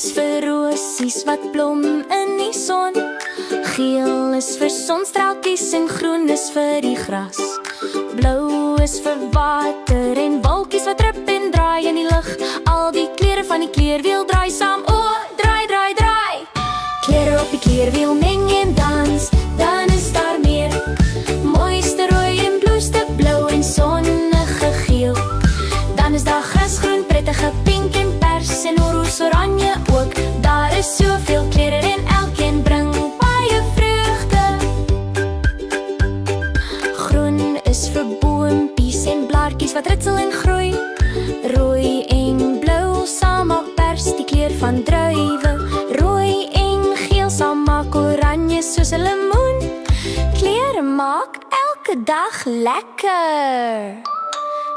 is vir rosies wat blom in die son. Geel is vir sonstraaltjies en groen is vir die gras. Blou is vir water en wolkies wat rip en draai in die lug. Al die kleure van die kleurwiel draai saam. O, draai, draai, draai. Kleure op die kleurwiel meng en dans, dan is daar meer. Mooiste rooi en bloeste blou en sonnige geel. Dan is daar grasgroen, prettige pink en pers en roos oranje ook. Daar is soveel kleure en elkeen bring baie vreugde. Groen is vir boompies en blaartjies wat ritsel en groei. Rooi en blou saam maak pers die kleur van druiwe. Rooi en geel saam maak oranje soos 'n lemoen. Kleure maak elke dag lekker.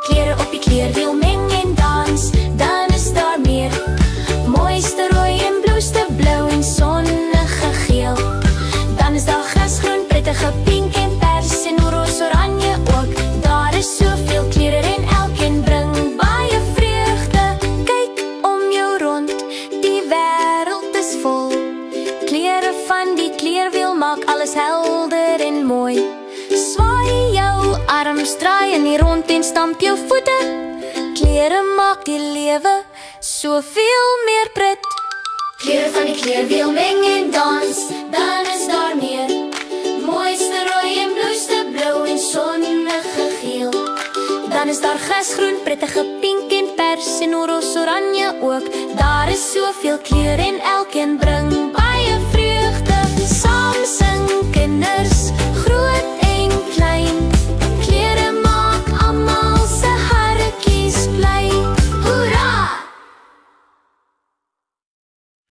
Kleure op die kleurwiel meng en dans, dan is daar meer. Mooiste rooi en bloeste blou en sonnige geel. Dan is daar grasgroen, prettige pink en pers en roos oranje ook. Daar is soveel kleure en elkeen bring baie vreugde. Kyk om jou rond, die wêreld is vol. Kleure van die kleurwiel maak alles helder en mooi. Swaai jou arms, draai in die rond en stamp jou voete. Kleure maak die lewe soveel meer pret. Kleure van die kleurwiel meng en dans, dan is daar meer. Mooiste rooi en bloeste blou en sonnige geel. Dan is daar grasgroen, prettige pink en pers en roos oranje ook. Daar is soveel kleure en elkeen bring baie vreugde. Saam sing kinders